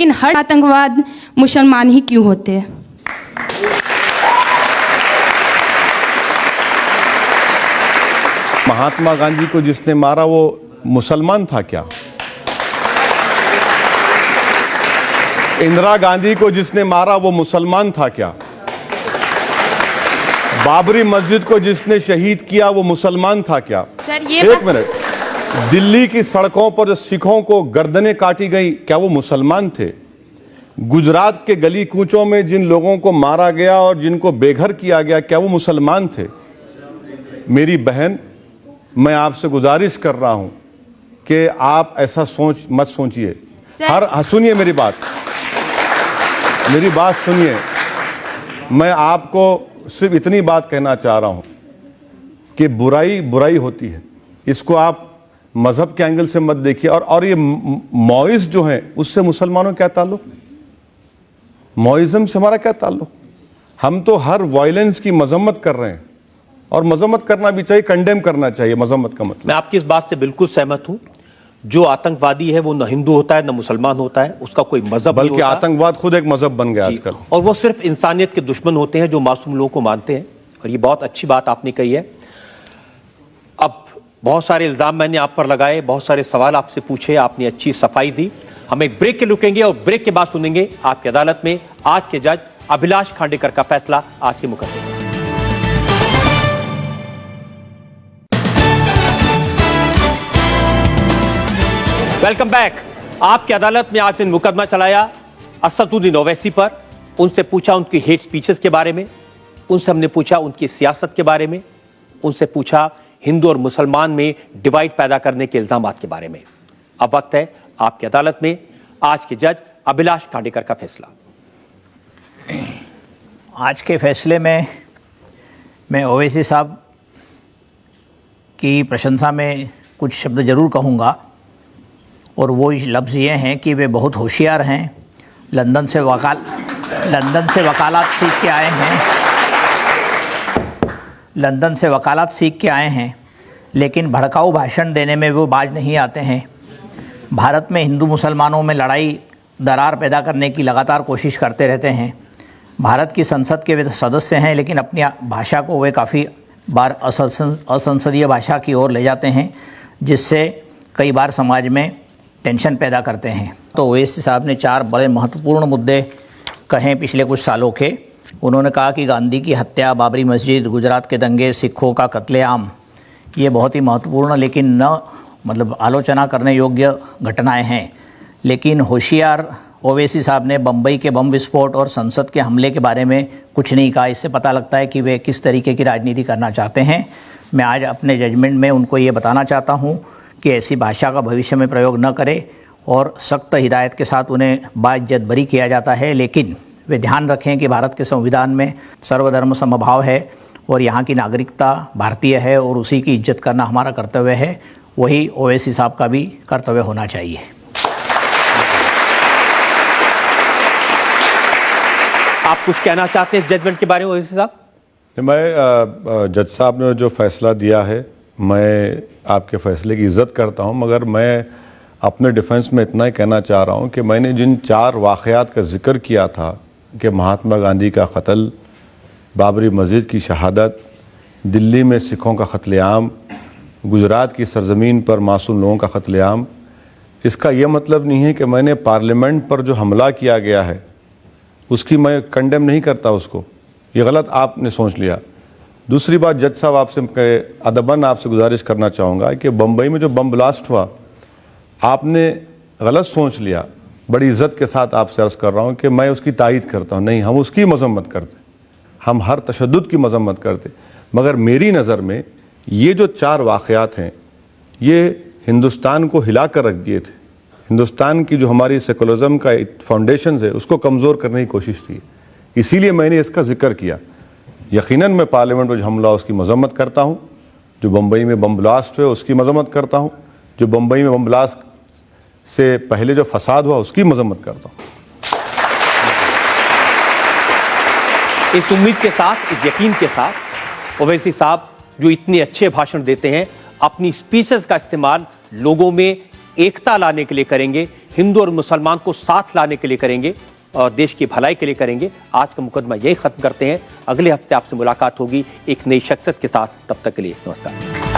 लेकिन हर आतंकवाद मुसलमान ही क्यों होते हैं? महात्मा गांधी को जिसने मारा वो मुसलमान था क्या? इंदिरा गांधी को जिसने मारा वो मुसलमान था क्या? बाबरी मस्जिद को जिसने शहीद किया वो मुसलमान था क्या? सर ये एक मिनट, दिल्ली की सड़कों पर जो सिखों को गर्दनें काटी गई क्या वो मुसलमान थे? गुजरात के गली कूचों में जिन लोगों को मारा गया और जिनको बेघर किया गया क्या वो मुसलमान थे? मेरी बहन, मैं आपसे गुजारिश कर रहा हूं कि आप ऐसा मत सोचिए। सुनिए मेरी बात सुनिए। मैं आपको सिर्फ इतनी बात कहना चाह रहा हूं कि बुराई बुराई होती है, इसको आप मजहब के एंगल से मत देखिए। और ये मौइज जो है उससे मुसलमानों का क्या ताल्लुक? मौइज्म से हमारा क्या ताल्लुक? हम तो हर वायलेंस की मजम्मत कर रहे हैं और मजम्मत करना भी चाहिए, कंडेम करना चाहिए। मजम्मत का मतलब, मैं आपकी इस बात से बिल्कुल सहमत हूं। जो आतंकवादी है वो न हिंदू होता है न मुसलमान होता है, उसका कोई मजहब नहीं होता। बल्कि आतंकवाद खुद एक मजहब बन गया आजकल, और वो सिर्फ इंसानियत के दुश्मन होते हैं जो मासूम लोगों को मानते हैं। और ये बहुत अच्छी बात आपने कही है। अब बहुत सारे इल्जाम मैंने आप पर लगाए, बहुत सारे सवाल आपसे पूछे, आपने अच्छी सफाई दी। हम एक ब्रेक के रुकेंगे और ब्रेक के बाद सुनेंगे आपकी अदालत में आज के जज अभिलाष खांडेकर का फैसला आज के मुकदमे में। Welcome back. आपकी अदालत में आज ने मुकदमा चलाया असदुद्दीन ओवैसी पर। उनसे पूछा उनकी हेट स्पीचेस के बारे में, उनसे हमने पूछा उनकी सियासत के बारे में, उनसे पूछा हिंदू और मुसलमान में डिवाइड पैदा करने के इल्जामात के बारे में। अब वक्त है आपकी अदालत में आज के जज अभिलाष खांडेकर का फैसला। आज के फैसले में मैं ओवैसी साहब की प्रशंसा में कुछ शब्द ज़रूर कहूँगा, और वो लफ्ज़ ये हैं कि वे बहुत होशियार हैं। लंदन से वकालत सीख के आए हैं, लेकिन भड़काऊ भाषण देने में वो बाज नहीं आते हैं। भारत में हिंदू मुसलमानों में लड़ाई दरार पैदा करने की लगातार कोशिश करते रहते हैं। भारत की संसद के वे सदस्य हैं, लेकिन अपनी भाषा को वे काफ़ी बार असंसदीय भाषा की ओर ले जाते हैं, जिससे कई बार समाज में टेंशन पैदा करते हैं। तो ओवैसी साहब ने 4 बड़े महत्वपूर्ण मुद्दे कहे पिछले कुछ सालों के। उन्होंने कहा कि गांधी की हत्या, बाबरी मस्जिद, गुजरात के दंगे, सिखों का कत्लेआम, ये बहुत ही महत्वपूर्ण लेकिन आलोचना करने योग्य घटनाएं हैं। लेकिन होशियार ओवैसी साहब ने बम्बई के बम विस्फोट और संसद के हमले के बारे में कुछ नहीं कहा। इससे पता लगता है कि वे किस तरीके की राजनीति करना चाहते हैं। मैं आज अपने जजमेंट में उनको ये बताना चाहता हूँ कि ऐसी भाषा का भविष्य में प्रयोग न करें, और सख्त हिदायत के साथ उन्हें बाइज्जत बरी किया जाता है। लेकिन वे ध्यान रखें कि भारत के संविधान में सर्वधर्म समभाव है और यहाँ की नागरिकता भारतीय है, और उसी की इज्जत करना हमारा कर्तव्य है। वही ओवैसी साहब का भी कर्तव्य होना चाहिए। आप कुछ कहना चाहते हैं इस जजमेंट के बारे में ओवैसी साहब? मैं जज साहब ने जो फैसला दिया है, मैं आपके फैसले की इज़्ज़त करता हूं, मगर मैं अपने डिफेंस में इतना ही कहना चाह रहा हूं कि मैंने जिन 4 वाक़यात का जिक्र किया था कि महात्मा गांधी का कत्ल, बाबरी मस्जिद की शहादत, दिल्ली में सिखों का कत्लेआम, गुजरात की सरजमीन पर मासूम लोगों का कत्लेआम, इसका यह मतलब नहीं है कि मैंने पार्लियामेंट पर जो हमला किया गया है उसकी मैं कंडेम नहीं करता उसको। ये गलत आपने सोच लिया। दूसरी बात, जज साहब आपसे अदबन आपसे गुजारिश करना चाहूँगा कि बम्बई में जो बम ब्लास्ट हुआ आपने गलत सोच लिया। बड़ी इज़्ज़त के साथ आपसे अर्ज़ कर रहा हूँ कि मैं उसकी तायीद करता हूँ, नहीं, हम उसकी मजम्मत करते, हम हर तशद्दुद की मजम्मत करते। मगर मेरी नज़र में ये जो 4 वाक़यात हैं ये हिंदुस्तान को हिला कर रख दिए थे। हिंदुस्तान की जो हमारी सेकुलरिज्म का फाउंडेशन है उसको कमज़ोर करने की कोशिश थी, इसीलिए मैंने इसका जिक्र किया। यकीनन मैं पार्लियामेंट में जो हमला उसकी मजम्मत करता हूँ, जो बम्बई में बम ब्लास्ट हुए उसकी मजम्मत करता हूँ, जो बम्बई में बम ब्लास्ट से पहले जो फसाद हुआ उसकी मजम्मत करता हूँ। इस उम्मीद के साथ, इस यकीन के साथ ओवैसी साहब जो इतने अच्छे भाषण देते हैं, अपनी स्पीचेस का इस्तेमाल लोगों में एकता लाने के लिए करेंगे, हिंदू और मुसलमान को साथ लाने के लिए करेंगे और देश की भलाई के लिए करेंगे। आज का मुकदमा यही खत्म करते हैं। अगले हफ्ते आपसे मुलाकात होगी एक नई शख्सियत के साथ। तब तक के लिए नमस्कार।